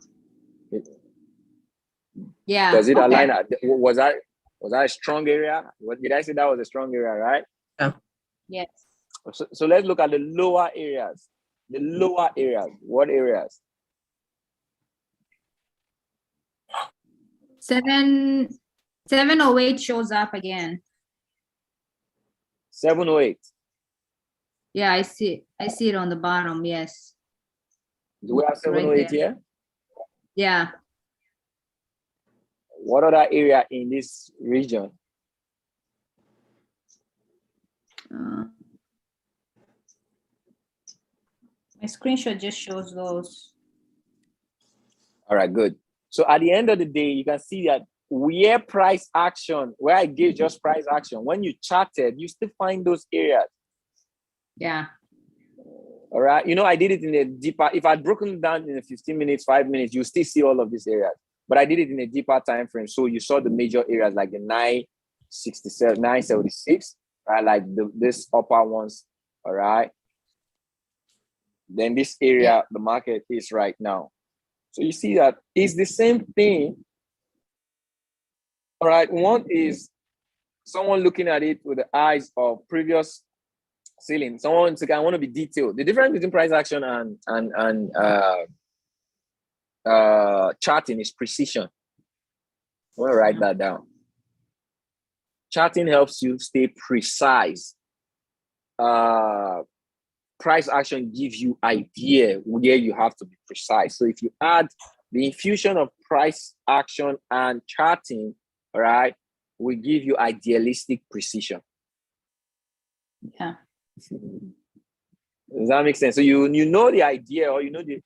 Yeah. Does it okay. align? Was that a strong area? What did I say? That was a strong area, right? Yeah. Yes. So let's look at the lower areas. The lower areas. What areas? 708 shows up again. 708. Yeah, I see it on the bottom. Yes. Do we have 708 here? Yeah. What other area in this region? My screenshot just shows those. All right, good. So at the end of the day, you can see that where price action, where I gave just price action, when you charted, you still find those areas. Yeah. All right. You know, I did it in a deeper, if I'd broken it down in a 15 minutes, 5 minutes, you still see all of these areas. But I did it in a deeper time frame. So you saw the major areas like the 967, 976, right? Like this upper ones. All right. Then this area, the market is right now. So you see that it's the same thing. All right. One is someone looking at it with the eyes of previous ceiling. Someone I want to be detailed. The difference between price action and charting is precision. I want to write that down. Charting helps you stay precise. Price action gives you idea where you have to be precise. So if you add the infusion of price action and charting, all right, will give you idealistic precision. Yeah. Does that make sense? So you know the idea, or you know the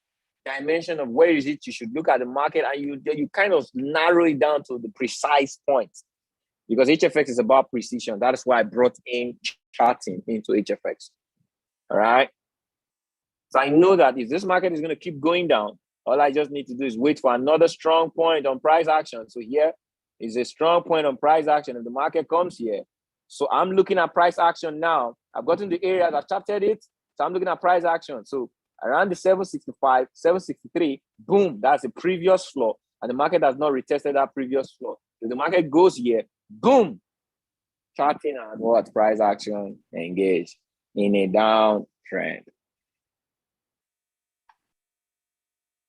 dimension of where is it you should look at the market, and you kind of narrow it down to the precise point, because HFX is about precision. That is why I brought in charting into HFX. All right. So I know that if this market is going to keep going down, all I just need to do is wait for another strong point on price action. So here is a strong point on price action. If the market comes here, so I'm looking at price action now. I've gotten the area, I've charted it. So I'm looking at price action. So around the 765, 763, boom, that's the previous floor. And the market has not retested that previous floor. If the market goes here, boom, charting and what? Price action engage in a downtrend.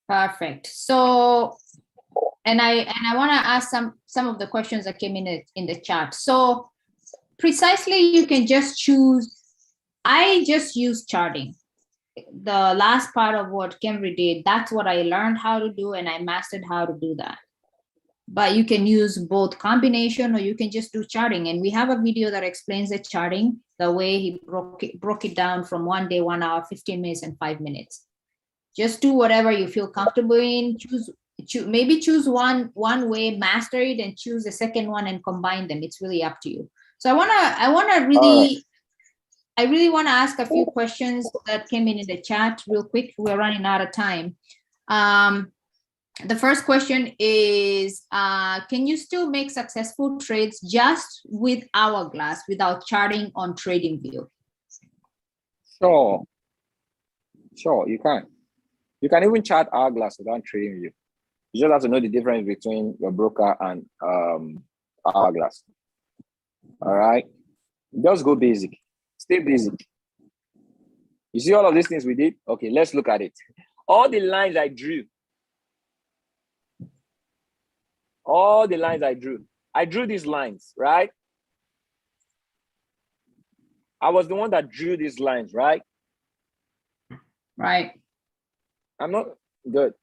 Perfect. So, and I want to ask some of the questions that came in the chat. So precisely, you can just choose. I just use charting. The last part of what Kemry did, that's what I learned how to do, and I mastered how to do that. But you can use both combination, or you can just do charting. And we have a video that explains the charting, the way he broke it down from 1 day, 1 hour, 15 minutes, and 5 minutes. Just do whatever you feel comfortable in. Maybe choose one way, master it, and choose the second one and combine them. It's really up to you. So I really want to ask a few questions that came in the chat real quick. We're running out of time. The first question is, can you still make successful trades just with Hourglass without charting on TradingView? Sure, you can. You can even chart Hourglass without TradingView. You just have to know the difference between your broker and Hourglass. All right, just go basic. Stay basic. You see all of these things we did? Okay, let's look at it. All the lines I drew. I drew these lines, right? I was the one that drew these lines, right? Right. I'm not good.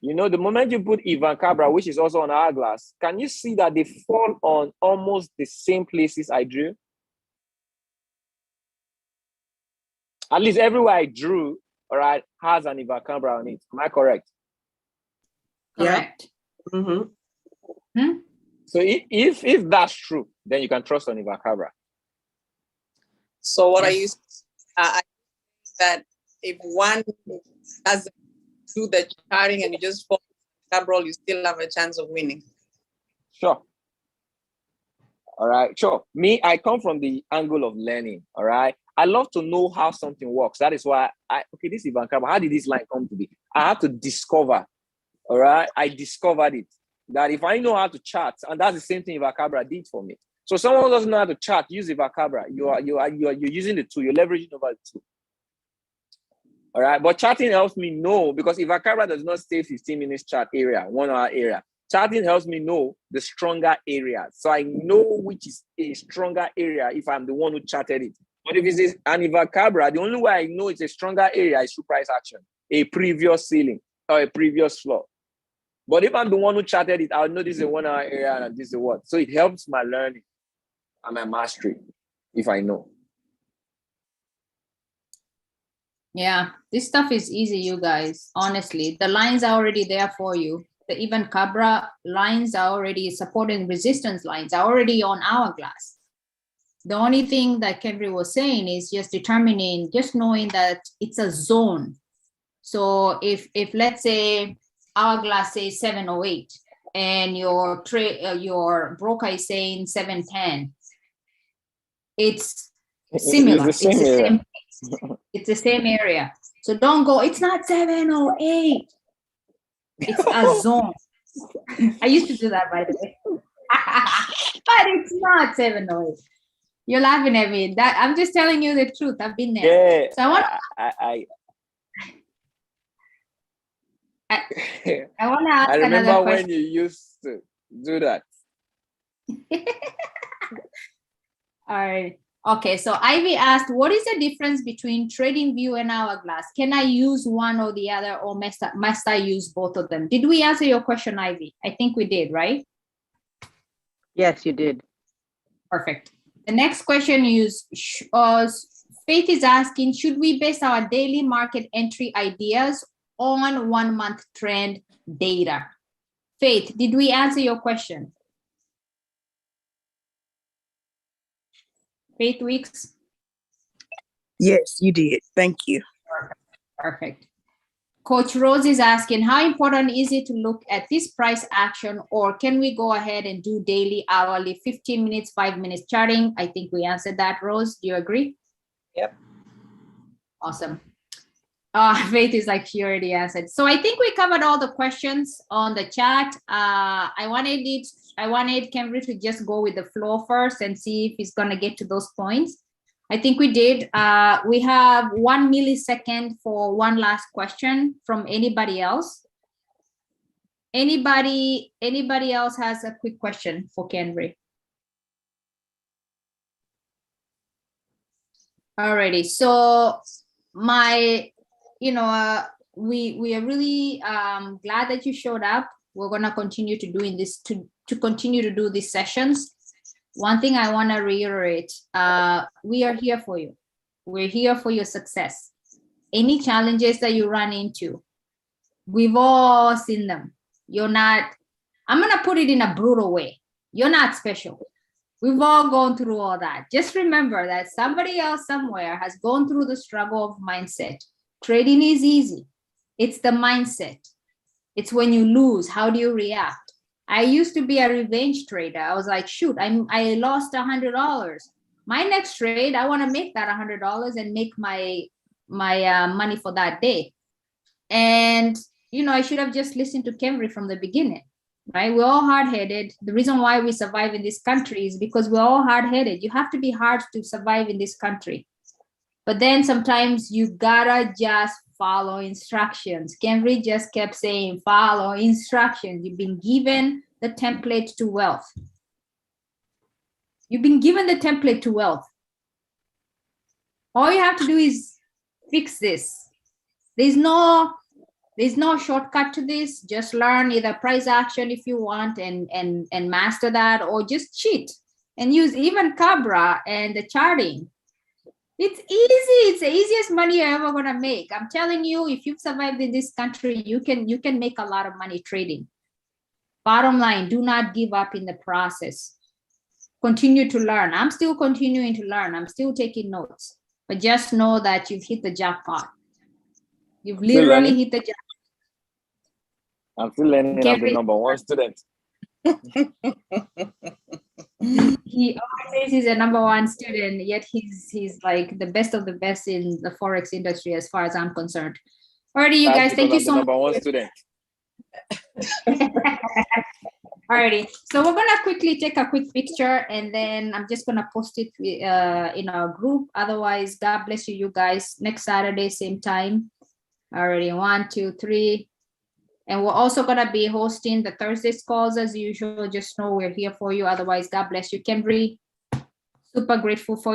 You know, the moment you put Ivan Cabra, which is also on hourglass, can you see that they fall on almost the same places I drew? At least everywhere I drew, all right, has an Ivan Cabra on it. Am I correct? Correct. Yeah. Mm-hmm. Hmm? So if that's true, then you can trust on Ivan Cabra. So what Yes. are you I that if one doesn't do the charting and you just follow Cabral, you still have a chance of winning? Sure. All right, sure. Me, I come from the angle of learning. All right. I love to know how something works. That is why this is Ivan Cabra. How did this line come to be? I have to discover. All right. I discovered it. That if I know how to chart, and that's the same thing Ivan Cabra did for me. So someone who doesn't know how to chart, use Ivan Cabra. You're using the tool, you're leveraging over the tool. All right. But charting helps me know, because Ivan Cabra does not stay 15 minutes chart area, 1 hour area. Charting helps me know the stronger areas. So I know which is a stronger area if I'm the one who charted it. But if it's an Ivan Cabra, the only way I know it's a stronger area is through price action, a previous ceiling or a previous floor. But if I'm the one who charted it, I'll know this is a 1 hour area and this is what. So it helps my learning and my mastery if I know. Yeah, this stuff is easy, you guys. Honestly, the lines are already there for you. The Ivan Cabra lines are already support and resistance lines are already on hourglass. The only thing that Kendra was saying is just determining, just knowing that it's a zone. So if let's say hourglass says 708 and your broker is saying 710, it's similar. It's the same area. It's the same area. So don't go, it's not 708. It's a zone. I used to do that, by the way. But it's not 708. You're laughing at me. That I'm just telling you the truth. I've been there. Yeah. So I want to ask I remember another when question. you used to do that. All right. Okay, so Ivy asked, what is the difference between trading view and hourglass? Can I use one or the other, or must I use both of them? Did we answer your question, Ivy? I think we did, right? Yes, you did. Perfect. The next question is, Faith is asking, should we base our daily market entry ideas on 1 month trend data? Faith, did we answer your question? Faith Weeks? Yes, you did. Thank you. Perfect. Coach Rose is asking, how important is it to look at this price action, or can we go ahead and do daily, hourly, 15 minutes, 5 minutes charting? I think we answered that, Rose. Do you agree? Yep. Awesome. Faith is like, she already answered. So I think we covered all the questions on the chat. I wanted Cambridge to just go with the flow first and see if he's gonna get to those points. I think we did. We have 1 millisecond for one last question from anybody else. Anybody else has a quick question for Cambridge? Alrighty, so we are really glad that you showed up. We're gonna continue to doing this to continue to do these sessions. One thing I want to reiterate, we are here for you. We're here for your success. Any challenges that you run into, we've all seen them. You're not, I'm gonna put it in a brutal way. You're not special. We've all gone through all that. Just remember that somebody else somewhere has gone through the struggle of mindset. Trading is easy. It's the mindset. It's when you lose, how do you react? I used to be a revenge trader. I was like, shoot, I lost $100. My next trade, I want to make that $100 and make my money for that day. And I should have just listened to Kemry from the beginning, right? We're all hard-headed. The reason why we survive in this country is because we're all hard-headed. You have to be hard to survive in this country. But then sometimes you gotta just follow instructions. Cambridge just kept saying, follow instructions. You've been given the template to wealth. You've been given the template to wealth. All you have to do is fix this. There's no There's no shortcut to this. Just learn either price action if you want and master that, or just cheat and use even Cabra and the charting. It's easy. It's the easiest money you're ever gonna make. I'm telling you, if you've survived in this country, you can make a lot of money trading. Bottom line, do not give up in the process. Continue to learn. I'm still continuing to learn. I'm still taking notes. But just know that you've hit the jackpot. You've literally hit the jackpot. I'm still learning. I'm the number one student. He always says he's a number one student, yet he's like the best of the best in the Forex industry as far as I'm concerned. Alrighty, you guys, thank you so much. Number one student. Alrighty, so we're gonna quickly take a quick picture and then I'm just gonna post it in our group. Otherwise, God bless you, you guys. Next Saturday, same time. Already 1, 2, 3. And we're also gonna be hosting the Thursdays calls as usual. Just know we're here for you. Otherwise, God bless you, Kendry. Super grateful for you.